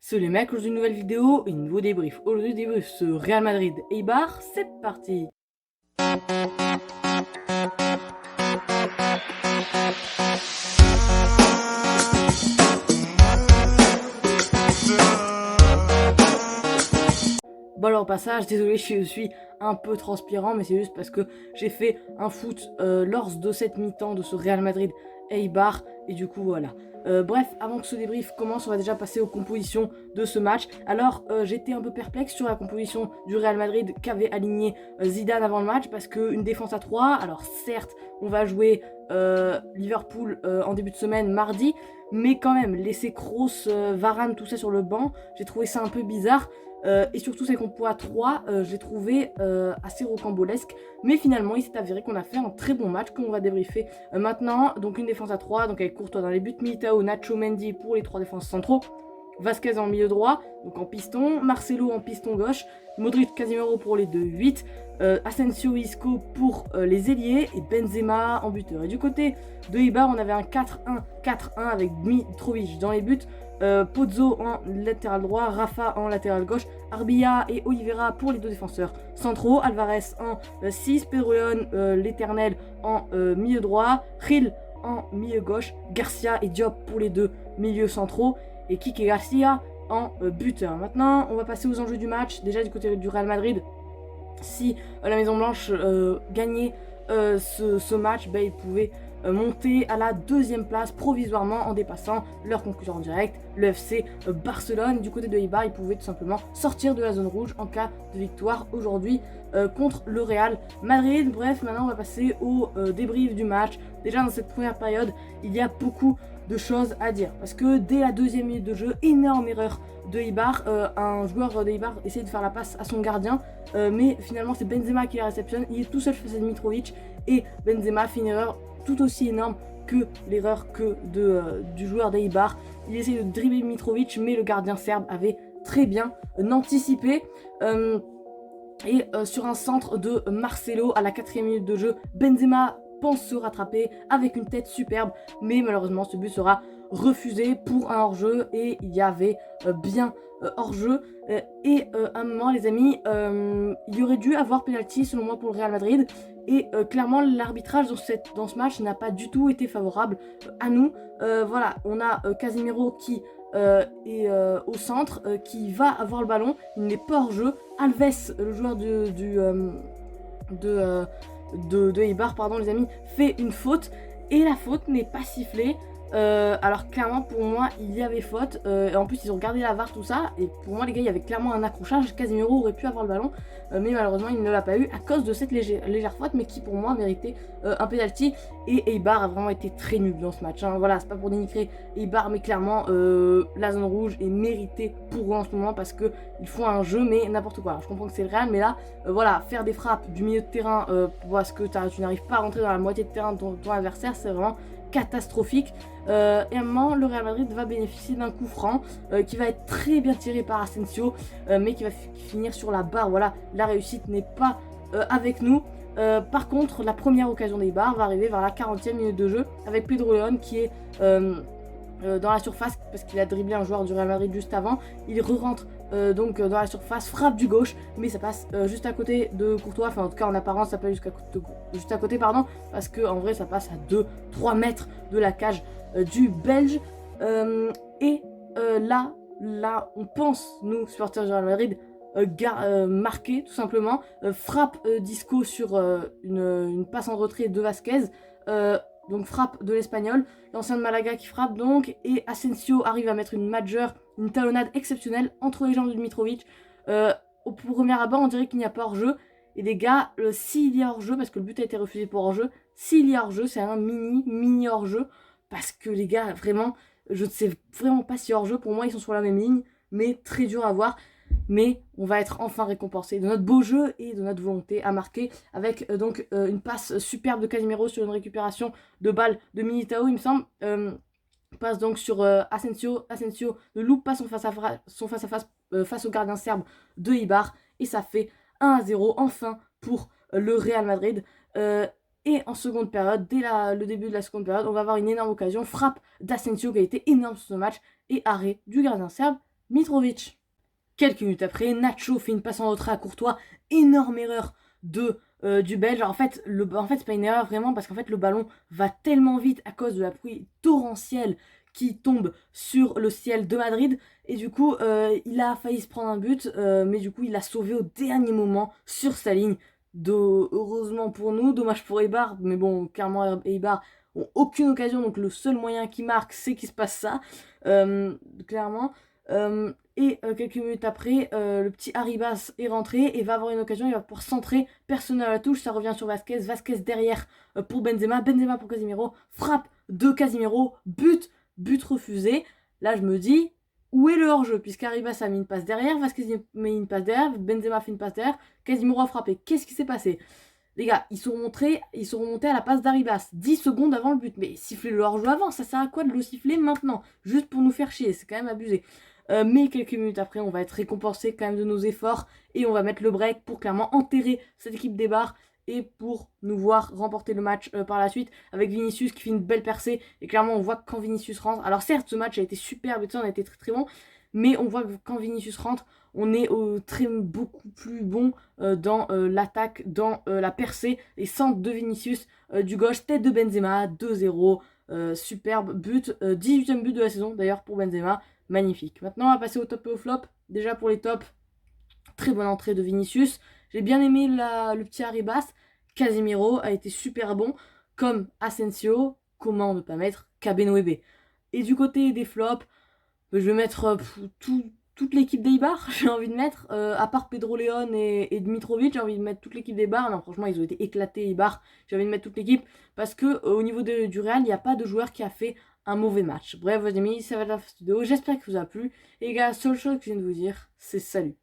Salut les mecs, aujourd'hui une nouvelle vidéo et un nouveau débrief. Aujourd'hui débrief sur Real Madrid Eibar, c'est parti. Bon alors au passage, désolé je suis un peu transpirant, mais c'est juste parce que j'ai fait un foot lors de cette mi-temps de ce Real Madrid Eibar, et du coup voilà. Bref, avant que ce débrief commence, on va déjà passer aux compositions de ce match. Alors j'étais un peu perplexe sur la composition du Real Madrid qu'avait aligné Zidane avant le match, parce qu'une défense à 3, alors certes on va jouer Liverpool en début de semaine mardi, mais quand même laisser Kroos, Varane, tout ça sur le banc, j'ai trouvé ça un peu bizarre. Et surtout ces compos à 3, je l'ai trouvé assez rocambolesque. Mais finalement, il s'est avéré qu'on a fait un très bon match qu'on va débriefer maintenant. Donc une défense à 3, donc avec Courtois dans les buts, Militao, Nacho, Mendy pour les 3 défenses centraux. Vasquez en milieu droit, donc en piston, Marcelo en piston gauche, Modric, Casemiro pour les 2-8, Asensio, Isco pour les ailiers et Benzema en buteur. Et du côté de Eibar, on avait un 4-1-4-1 avec Mitrovic dans les buts, Pozzo en latéral droit, Rafa en latéral gauche, Arbilla et Oliveira pour les deux défenseurs centraux, Alvarez en 6, Pedro León, l'éternel, en milieu droit, Gil en milieu gauche, Garcia et Diop pour les deux milieux centraux, et Kike Garcia en buteur. Maintenant, on va passer aux enjeux du match. Déjà du côté du Real Madrid, si la Maison Blanche gagnait ce match, ils pouvaient monter à la deuxième place provisoirement en dépassant leur concurrent direct, le FC Barcelone. Du côté de Eibar, ils pouvaient tout simplement sortir de la zone rouge en cas de victoire aujourd'hui contre le Real Madrid. Bref, maintenant on va passer au débrief du match. Déjà dans cette première période, il y a beaucoup de choses à dire, parce que dès la deuxième minute de jeu, énorme erreur de Eibar, un joueur d'Eibar essaie de faire la passe à son gardien, mais finalement c'est Benzema qui la réceptionne, il est tout seul face à Mitrovic, et Benzema fait une erreur tout aussi énorme que l'erreur du joueur d'Eibar. Il essaie de dribbler Mitrovic, mais le gardien serbe avait très bien anticipé. Sur un centre de Marcelo à la 4e minute de jeu, Benzema pense se rattraper avec une tête superbe, mais malheureusement ce but sera refusé pour un hors-jeu, et il y avait bien hors-jeu. À un moment les amis, il y aurait dû avoir penalty selon moi pour le Real Madrid, et clairement l'arbitrage dans ce match n'a pas du tout été favorable à nous. Voilà, on a Casemiro qui est au centre, qui va avoir le ballon, il n'est pas hors jeu. Alves, le joueur de Eibar, pardon les amis, fait une faute, et la faute n'est pas sifflée. Alors clairement pour moi il y avait faute, et en plus ils ont regardé la VAR tout ça, et pour moi les gars il y avait clairement un accrochage. Casemiro aurait pu avoir le ballon, mais malheureusement il ne l'a pas eu à cause de cette légère faute, mais qui pour moi méritait un penalty. Et Eibar a vraiment été très nul dans ce match, hein. Voilà, c'est pas pour dénigrer Eibar, mais clairement la zone rouge est méritée pour eux en ce moment, parce que ils font un jeu mais n'importe quoi. Alors, je comprends que c'est le Real, mais là voilà, faire des frappes du milieu de terrain parce que tu n'arrives pas à rentrer dans la moitié de terrain de ton adversaire, c'est vraiment catastrophique. Et à un moment, le Real Madrid va bénéficier d'un coup franc qui va être très bien tiré par Asensio, mais qui va finir sur la barre. Voilà, la réussite n'est pas avec nous. Par contre, la première occasion des barres va arriver vers la 40e minute de jeu, avec Pedro León qui est dans la surface, parce qu'il a dribblé un joueur du Real Madrid juste avant. Il re-rentre donc dans la surface, frappe du gauche, mais ça passe juste à côté de Courtois. Enfin en tout cas en apparence ça passe juste à côté, pardon, parce que en vrai ça passe à 2-3 mètres de la cage du Belge. Là on pense, nous supporters du Real Madrid, marqué tout simplement. Frappe d'Isco sur une passe en retrait de Vasquez, donc frappe de l'Espagnol, l'ancien de Malaga qui frappe donc, et Asensio arrive à mettre une talonnade exceptionnelle entre les jambes de Mitrovic. Au premier abord on dirait qu'il n'y a pas hors-jeu, et les gars, s'il y a hors-jeu, parce que le but a été refusé pour hors-jeu, s'il y a hors-jeu c'est un mini hors-jeu, parce que les gars vraiment, je ne sais vraiment pas si hors-jeu, pour moi ils sont sur la même ligne, mais très dur à voir. Mais on va être enfin récompensé de notre beau jeu et de notre volonté à marquer, avec une passe superbe de Casemiro sur une récupération de balle de Militao, il me semble. Passe donc sur Asensio ne loupe pas son face-à-face face au gardien serbe de Eibar, et ça fait 1-0 enfin pour le Real Madrid. Et en seconde période, dès le début de la seconde période, on va avoir une énorme occasion, frappe d'Asensio qui a été énorme sur ce match, et arrêt du gardien serbe Mitrovic. Quelques minutes après, Nacho fait une passe en retrait à Courtois. Énorme erreur du Belge. En fait, c'est pas une erreur vraiment parce qu'en fait, le ballon va tellement vite à cause de la pluie torrentielle qui tombe sur le ciel de Madrid. Et du coup, il a failli se prendre un but, mais du coup, il a sauvé au dernier moment sur sa ligne. Heureusement pour nous, dommage pour Eibar, mais bon, clairement, Eibar ont aucune occasion, donc le seul moyen qui marque, c'est qu'il se passe ça, clairement. Quelques minutes après, le petit Arribas est rentré et va avoir une occasion, il va pouvoir centrer, personne à la touche, ça revient sur Vasquez, Vasquez derrière pour Benzema, Benzema pour Casemiro, frappe de Casemiro, but refusé. Là je me dis, où est le hors-jeu? Puisqu'Arribas a mis une passe derrière, Vasquez a mis une passe derrière, Benzema fait une passe derrière, Casemiro a frappé. Qu'est-ce qui s'est passé? Les gars, ils sont remontés à la passe d'Arribas, 10 secondes avant le but. Mais sifflez le hors-jeu avant, ça sert à quoi de le siffler maintenant? Juste pour nous faire chier, c'est quand même abusé. Mais quelques minutes après, on va être récompensé quand même de nos efforts et on va mettre le break pour clairement enterrer cette équipe des Bars et pour nous voir remporter le match par la suite avec Vinicius qui fait une belle percée. Et clairement, on voit que quand Vinicius rentre, alors certes, ce match a été superbe et tout ça, on a été très très bon, mais on voit que quand Vinicius rentre, on est beaucoup plus bon dans l'attaque, dans la percée. Et centre de Vinicius du gauche, tête de Benzema, 2-0. Superbe but, 18e but de la saison d'ailleurs pour Benzema, magnifique. Maintenant on va passer au top et au flop. Déjà pour les tops, très bonne entrée de Vinicius. J'ai bien aimé le petit Arribas. Casemiro a été super bon, comme Asensio. Comment ne pas mettre Kabenoebe? Et du côté des flops, je vais mettre toute l'équipe d'Eibar, j'ai envie de mettre, à part Pedro León et Dmitrovic, j'ai envie de mettre toute l'équipe d'Eibar. Non, franchement, ils ont été éclatés, Eibar. J'ai envie de mettre toute l'équipe parce que au niveau du Real, il n'y a pas de joueur qui a fait un mauvais match. Bref, les amis, ça va être la vidéo. J'espère que ça vous a plu. Et les gars, la seule chose que je viens de vous dire, c'est salut.